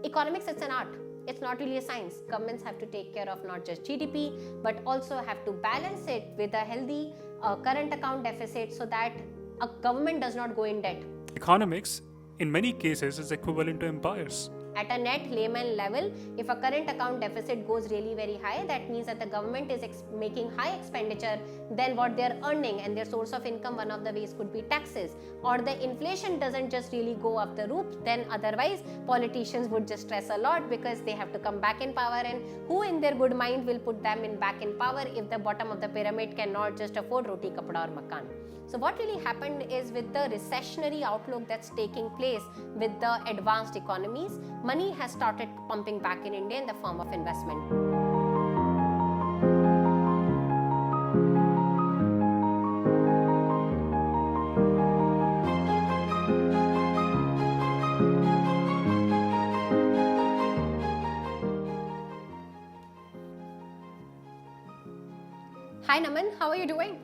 economics, it's an art. It's not really a science. Governments have to take care of not just GDP, but also have to balance it with a healthy current account deficit so that a government does not go in debt. Economics, in many cases, is equivalent to empires. At a net layman level, if a current account deficit goes really very high, that means that the government is making high expenditure than what they're earning, and their source of income, one of the ways could be taxes. Or the inflation doesn't just really go up the roof, then otherwise politicians would just stress a lot because they have to come back in power, and who in their good mind will put them back in power if the bottom of the pyramid cannot just afford Roti, Kapda or Makaan. So what really happened is, with the recessionary outlook that's taking place with the advanced economies, money has started pumping back in India in the form of investment. Hi Naman, how are you doing?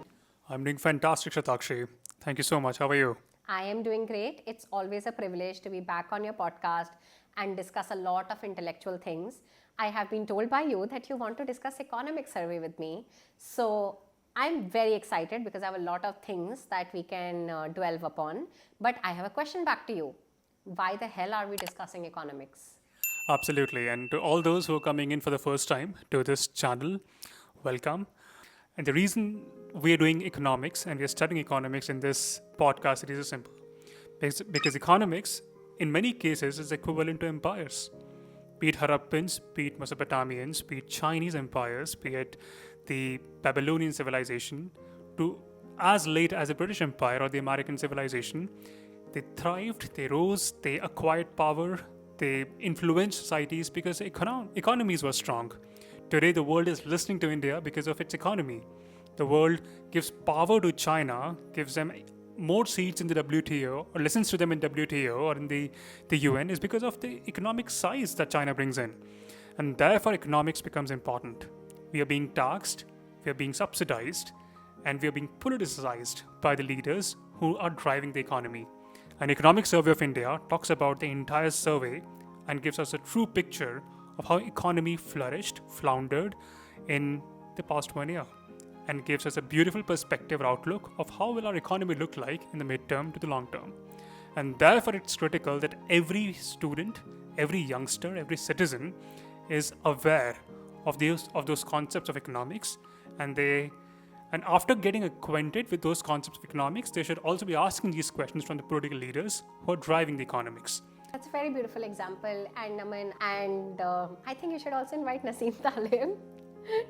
I'm doing fantastic, Shatakshi. Thank you so much. How are you? I am doing great. It's always a privilege to be back on your podcast and discuss a lot of intellectual things. I have been told by you that you want to discuss economic survey with me. So I'm very excited because I have a lot of things that we can delve upon. But I have a question back to you. Why the hell are we discussing economics? Absolutely. And to all those who are coming in for the first time to this channel, welcome. And the reason we are doing economics and we are studying economics in this podcast, it is simple. Because economics, in many cases, is equivalent to empires. Be it Harappans, be it Mesopotamians, be it Chinese empires, be it the Babylonian civilization, to as late as the British Empire or the American civilization, they thrived, they rose, they acquired power, they influenced societies because economies were strong. Today, the world is listening to India because of its economy. The world gives power to China, gives them more seats in the WTO, or listens to them in WTO or in the UN, is because of the economic size that China brings in. And therefore, economics becomes important. We are being taxed, we are being subsidized, and we are being politicized by the leaders who are driving the economy. An economic survey of India talks about the entire survey and gives us a true picture of how economy flourished, floundered in the past 1 year, and gives us a beautiful perspective or outlook of how will our economy look like in the midterm to the long term. And therefore, it's critical that every student, every youngster, every citizen is aware of those concepts of economics, and after getting acquainted with those concepts of economics, they should also be asking these questions from the political leaders who are driving the economics. That's a very beautiful example, and I think you should also invite Nassim Taleb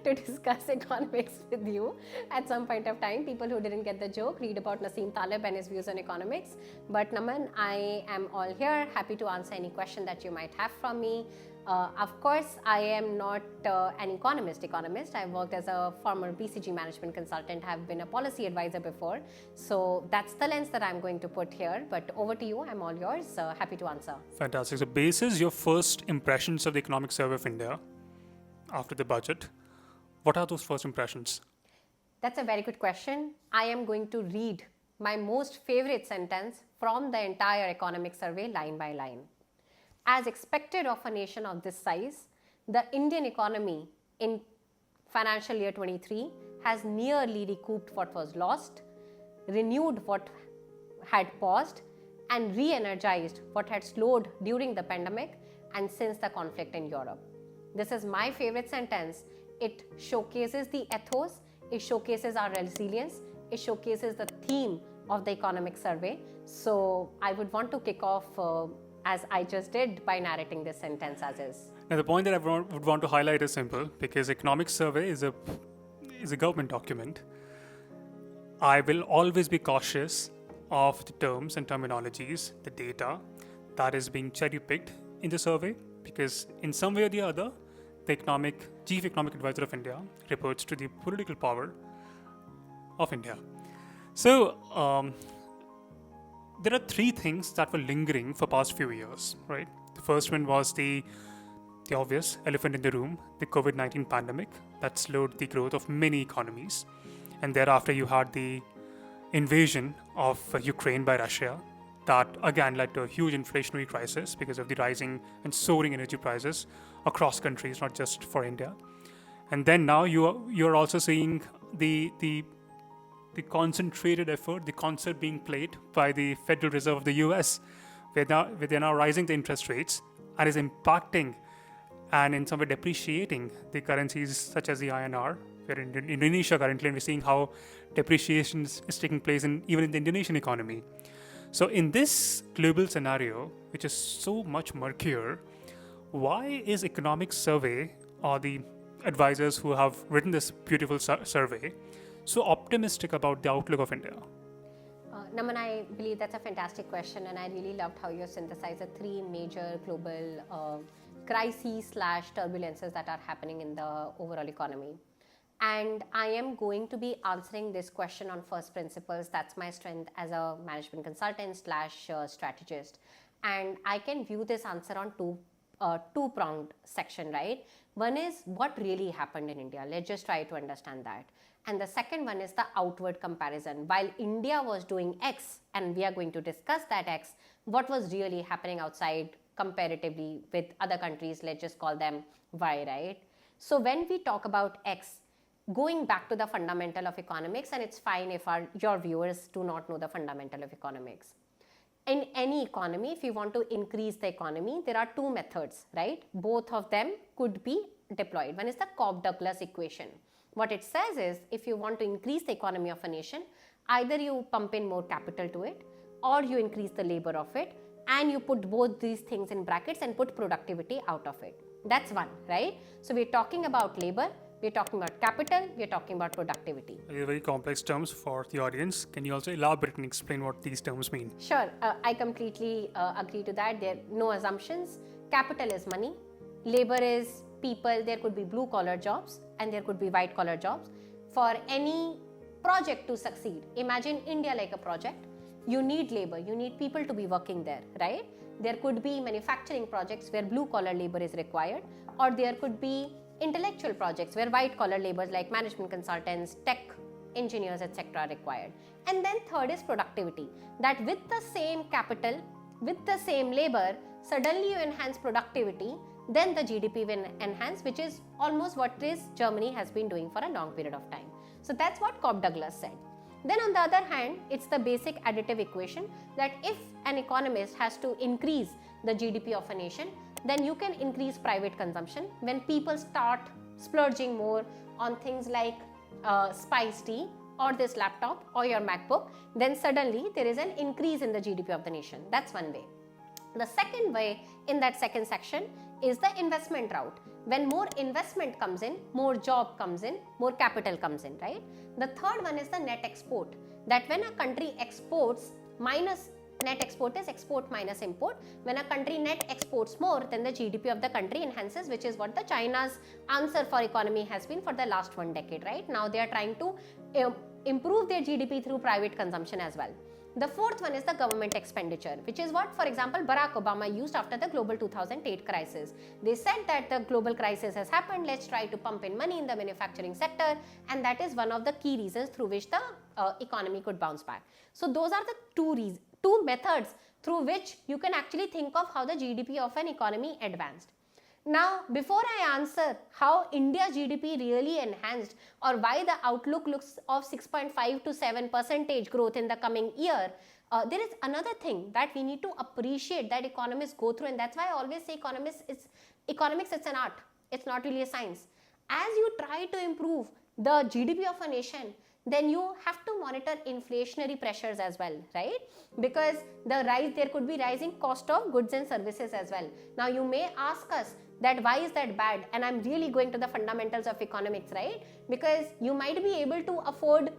to discuss economics with you at some point of time. People who didn't get the joke, read about Nassim Taleb and his views on economics. But Naman, I am all here, happy to answer any question that you might have from me. Of course, I am not an economist. I've worked as a former BCG management consultant, have been a policy advisor before. So that's the lens that I'm going to put here. But over to you, I'm all yours. Happy to answer. Fantastic. So basis your first impressions of the economic survey of India after the budget. What are those first impressions? That's a very good question. I am going to read my most favorite sentence from the entire economic survey line by line. As expected of a nation of this size, the Indian economy in financial year 23 has nearly recouped what was lost, renewed what had paused, and re-energized what had slowed during the pandemic and since the conflict in Europe. This is my favorite sentence. It showcases the ethos, it showcases our resilience, it showcases the theme of the economic survey. So I would want to kick off as I just did by narrating this sentence as is. Now the point that I would want to highlight is simple, because economic survey is a government document. I will always be cautious of the terms and terminologies, the data that is being cherry-picked in the survey, because in some way or the other, the Chief Economic Advisor of India reports to the political power of India. So, there are three things that were lingering for past few years, right? The first one was the obvious elephant in the room, the COVID-19 pandemic that slowed the growth of many economies. And thereafter, you had the invasion of Ukraine by Russia, that again led to a huge inflationary crisis because of the rising and soaring energy prices across countries, not just for India. And then now you're also seeing the concentrated effort, the concert being played by the Federal Reserve of the US, where they're now rising the interest rates and is impacting and in some way depreciating the currencies such as the INR. We're in Indonesia currently, and we're seeing how depreciation is taking place even in the Indonesian economy. So in this global scenario, which is so much murkier, why is economic survey or the advisors who have written this beautiful survey so optimistic about the outlook of India? Naman, I believe that's a fantastic question, and I really loved how you synthesized the three major global crises/turbulences that are happening in the overall economy. And I am going to be answering this question on first principles. That's my strength as a management consultant/strategist. And I can view this answer on two-pronged section, right? One is what really happened in India. Let's just try to understand that. And the second one is the outward comparison. While India was doing X, and we are going to discuss that X, what was really happening outside comparatively with other countries, let's just call them Y, right? So when we talk about X, going back to the fundamental of economics, and it's fine if your viewers do not know the fundamental of economics. In any economy, if you want to increase the economy, there are two methods, right? Both of them could be deployed. One is the Cobb-Douglas equation. What it says is, if you want to increase the economy of a nation, either you pump in more capital to it, or you increase the labor of it, and you put both these things in brackets and put productivity out of it. That's one, right? So we're talking about labor, we're talking about capital, we're talking about productivity. These are very complex terms for the audience. Can you also elaborate and explain what these terms mean? Sure, I completely agree to that. There are no assumptions. Capital is money, labor is people. There could be blue collar jobs and there could be white collar jobs. For any project to succeed, imagine India like a project. You need labor, you need people to be working there, right? There could be manufacturing projects where blue collar labor is required, or there could be intellectual projects where white collar labor like management consultants, tech engineers, etc. are required. And then third is productivity, that with the same capital, with the same labor, suddenly you enhance productivity, then the GDP will enhance, which is almost what Germany has been doing for a long period of time. So that's what Cobb-Douglas said. Then on the other hand, it's the basic additive equation that if an economist has to increase the GDP of a nation, then you can increase private consumption. When people start splurging more on things like spice tea or this laptop or your MacBook, then suddenly there is an increase in the GDP of the nation. That's one way. The second way in that second section is the investment route. When more investment comes in, more job comes in, more capital comes in, right? The third one is the net export, that when a country exports minus net export is export minus import. When a country net exports more, then the GDP of the country enhances, which is what the China's answer for economy has been for the last 1 decade, right? Now they are trying to improve their GDP through private consumption as well. The fourth one is the government expenditure, which is what, for example, Barack Obama used after the global 2008 crisis. They said that the global crisis has happened, let's try to pump in money in the manufacturing sector, and that is one of the key reasons through which the economy could bounce back. So those are the two methods through which you can actually think of how the GDP of an economy advanced. Now, before I answer how India's GDP really enhanced or why the outlook looks of 6.5 to 7% growth in the coming year, there is another thing that we need to appreciate that economists go through, and that's why I always say economics, it's an art, it's not really a science. As you try to improve the GDP of a nation, then you have to monitor inflationary pressures as well, right? Because there could be rising cost of goods and services as well. Now you may ask us that why is that bad, and I'm really going to the fundamentals of economics, right? Because you might be able to afford,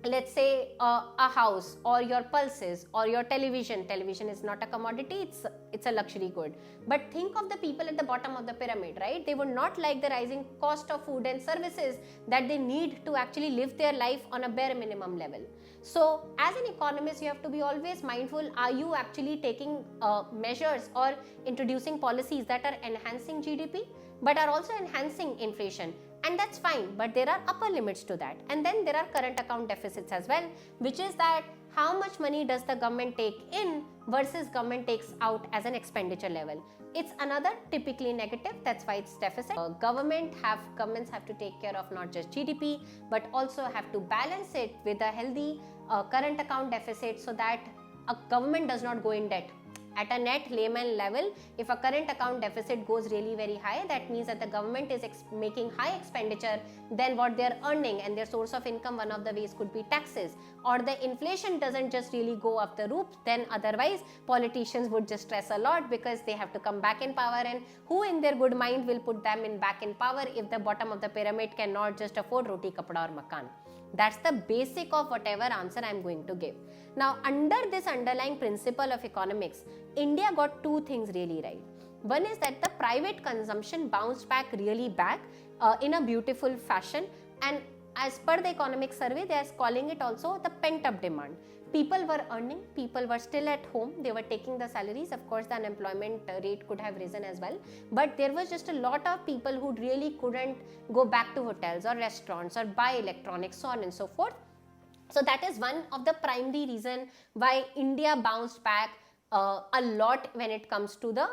let's say a house or your pulses or your television. Television is not a commodity, it's a luxury good. But think of the people at the bottom of the pyramid, right? They would not like the rising cost of food and services that they need to actually live their life on a bare minimum level. So as an economist, you have to be always mindful, are you actually taking measures or introducing policies that are enhancing GDP but are also enhancing inflation? And that's fine, but there are upper limits to that. And then there are current account deficits as well, which is that how much money does the government take in versus government takes out as an expenditure level. It's another typically negative, that's why it's deficit. Governments have to take care of not just GDP, but also have to balance it with a healthy current account deficit so that a government does not go in debt. At a net layman level, if a current account deficit goes really very high, that means that the government is making high expenditure than what they are earning, and their source of income, one of the ways could be taxes, or the inflation doesn't just really go up the roof, then otherwise politicians would just stress a lot because they have to come back in power, and who in their good mind will put them back in power if the bottom of the pyramid cannot just afford Roti, Kapda or Makaan. That's the basic of whatever answer I am going to give. Now, under this underlying principle of economics, India got two things really right. One is that the private consumption bounced back really back in a beautiful fashion, and as per the economic survey, they are calling it also the pent-up demand. People were earning, people were still at home, they were taking the salaries. Of course, the unemployment rate could have risen as well, but there was just a lot of people who really couldn't go back to hotels or restaurants or buy electronics, so on and so forth. So that is one of the primary reason why India bounced back a lot when it comes to the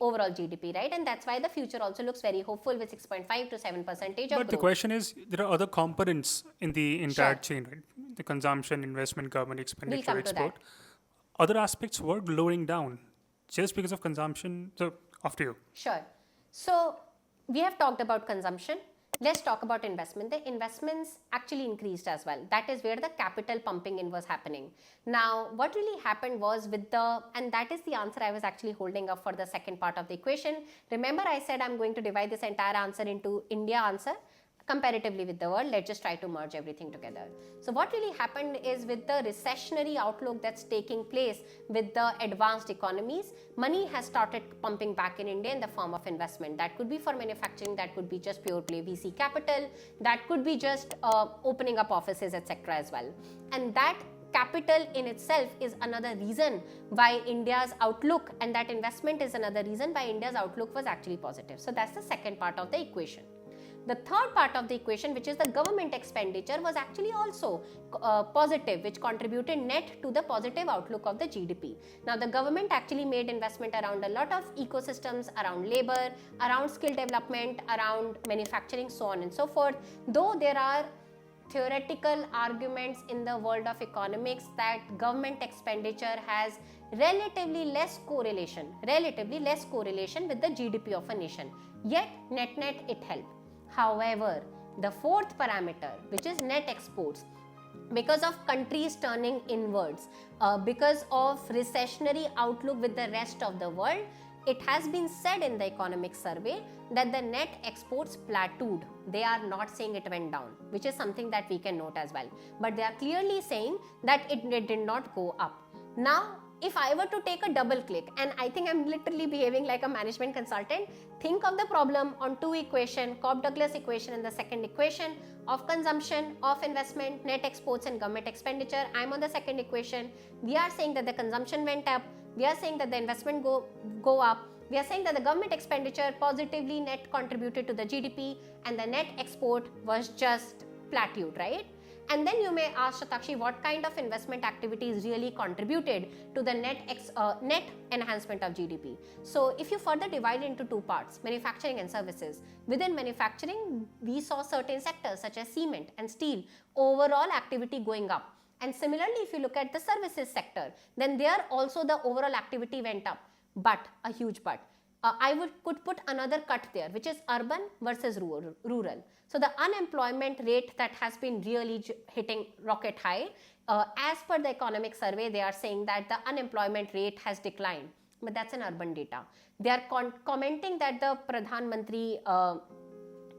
overall GDP, right? And that's why the future also looks very hopeful with 6.5 to 7% of growth. But the question is, there are other components in the entire chain, right? The consumption, investment, government expenditure, export. Other aspects were lowering down just because of consumption. So, after you. Sure. So, we have talked about consumption. Let's talk about investment. The investments actually increased as well. That is where the capital pumping in was happening. Now, what really happened was and that is the answer I was actually holding up for the second part of the equation. Remember, I said I'm going to divide this entire answer into India answer comparatively with the world. Let's just try to merge everything together. So what really happened is, with the recessionary outlook that's taking place with the advanced economies, money has started pumping back in India in the form of investment. That could be for manufacturing, that could be just pure play VC capital, that could be just opening up offices, etc. as well. And that capital in itself is another reason why India's outlook, and that investment is another reason why India's outlook was actually positive. So that's the second part of the equation. The third part of the equation, which is the government expenditure, was actually also positive, which contributed net to the positive outlook of the GDP. Now, the government actually made investment around a lot of ecosystems, around labor, around skill development, around manufacturing, so on and so forth. Though there are theoretical arguments in the world of economics that government expenditure has relatively less correlation with the GDP of a nation. Yet, net it helped. However, the fourth parameter, which is net exports, because of countries turning inwards, because of recessionary outlook with the rest of the world, it has been said in the economic survey that the net exports plateaued. They are not saying it went down, which is something that we can note as well. But they are clearly saying that it did not go up. Now, if I were to take a double click, and I think I'm literally behaving like a management consultant, think of the problem on two equations, Cobb-Douglas equation and the second equation of consumption, of investment, net exports and government expenditure. I'm on the second equation. We are saying that the consumption went up. We are saying that the investment go up. We are saying that the government expenditure positively net contributed to the GDP, and the net export was just plateaued, right? And then you may ask, Shatakshi, what kind of investment activities really contributed to the net enhancement of GDP? So if you further divide it into two parts, manufacturing and services. Within manufacturing, we saw certain sectors such as cement and steel, overall activity going up. And similarly, if you look at the services sector, then there also the overall activity went up. But, a huge but. I could put another cut there, which is urban versus rural. So the unemployment rate that has been really hitting rocket high, as per the economic survey, they are saying that the unemployment rate has declined, but that's an urban data. They are commenting that the Pradhan Mantri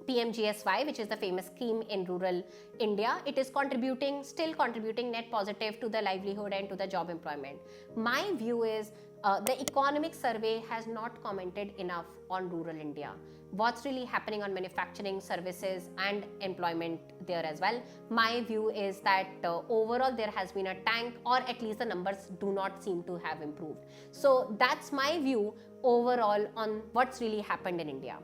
PMGSY, which is the famous scheme in rural India, it is still contributing net positive to the livelihood and to the job employment. My view is the economic survey has not commented enough on rural India. What's really happening on manufacturing, services and employment there as well. My view is that overall there has been a tank, or at least the numbers do not seem to have improved. So that's my view overall on what's really happened in India.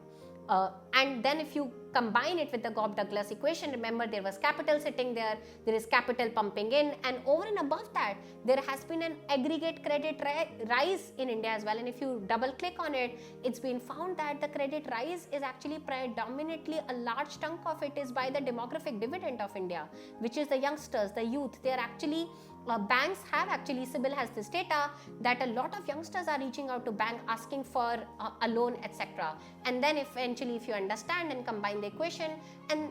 And then if you combine it with the Cobb-Douglas equation, remember there was capital sitting there, there is capital pumping in, and over and above that, there has been an aggregate credit rise in India as well. And if you double click on it, it's been found that the credit rise is actually predominantly, a large chunk of it is by the demographic dividend of India, which is the youngsters, the youth. They are actually banks have actually, Sibyl has this data that a lot of youngsters are reaching out to bank asking for a loan, etc. And then eventually if you understand and combine the equation, and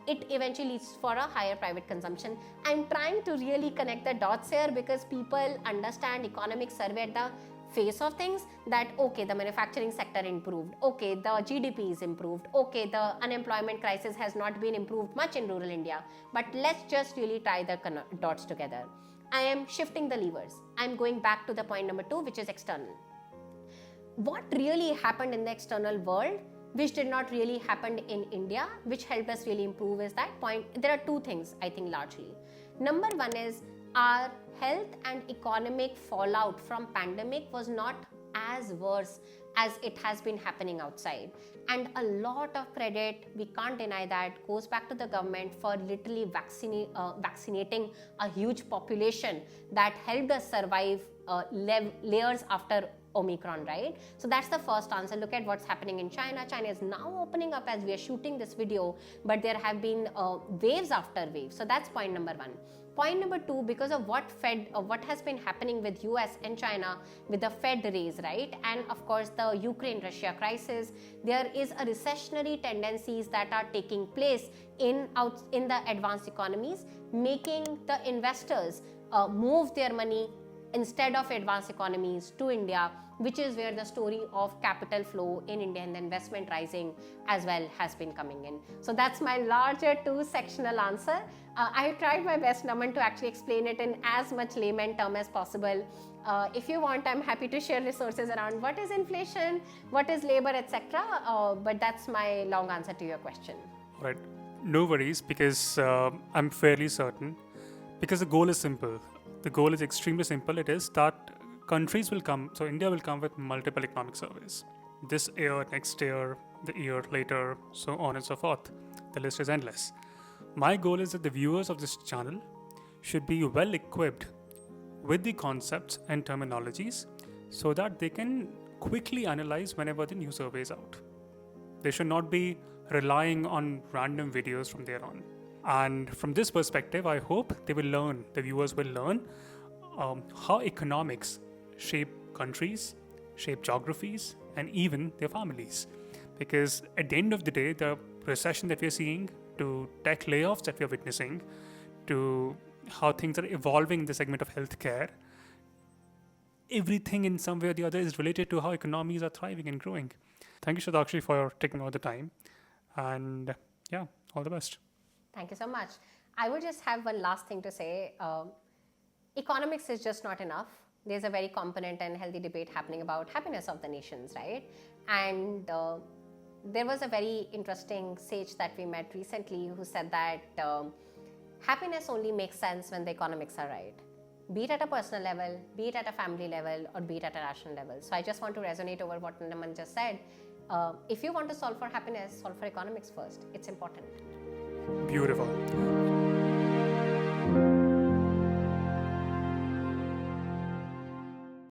it eventually leads for a higher private consumption. I'm trying to really connect the dots here because people understand economic survey at the face of things, that okay, the manufacturing sector improved, okay, the GDP is improved, okay, the unemployment crisis has not been improved much in rural India, but let's just really tie the dots together. I am shifting the levers. I'm going back to the point number 2, which is external. What really happened in the external world, which did not really happen in India, which helped us really improve, is that point. There are 2 things, I think, largely. Number 1 is our health and economic fallout from pandemic was not as worse as it has been happening outside, and a lot of credit, we can't deny that, goes back to the government for literally vaccinating a huge population that helped us survive layers after Omicron, right? So that's the first answer. Look at what's happening in China. China is now opening up as we are shooting this video, but there have been waves after waves. So that's point number 1. Point number 2, because of what has been happening with US and China with the Fed raise, right? And of course the Ukraine-Russia crisis, there is a recessionary tendencies that are taking place in the advanced economies, making the investors move their money instead of advanced economies to India, which is where the story of capital flow in India and the investment rising as well has been coming in. So that's my larger 2-sectional answer. I tried my best, Naman, to actually explain it in as much layman term as possible. If you want, I'm happy to share resources around what is inflation, what is labor, etc. But that's my long answer to your question. Right. No worries, because I'm fairly certain, because the goal is simple. The goal is extremely simple. It is that countries will come, so India will come with multiple economic surveys. This year, next year, the year later, so on and so forth. The list is endless. My goal is that the viewers of this channel should be well equipped with the concepts and terminologies so that they can quickly analyze whenever the new survey is out. They should not be relying on random videos from there on. And from this perspective, I hope the viewers will learn how economics shape countries, shape geographies, and even their families. Because at the end of the day, the recession that we're seeing, to tech layoffs that we're witnessing, to how things are evolving in the segment of healthcare, everything in some way or the other is related to how economies are thriving and growing. Thank you, Shadakshi, for taking all the time. And yeah, all the best. Thank you so much. I would just have one last thing to say. Economics is just not enough. There's a very competent and healthy debate happening about happiness of the nations, right? And there was a very interesting sage that we met recently who said that happiness only makes sense when the economics are right. Be it at a personal level, be it at a family level, or be it at a national level. So I just want to resonate over what Naman just said. If you want to solve for happiness, solve for economics first. It's important. Beautiful.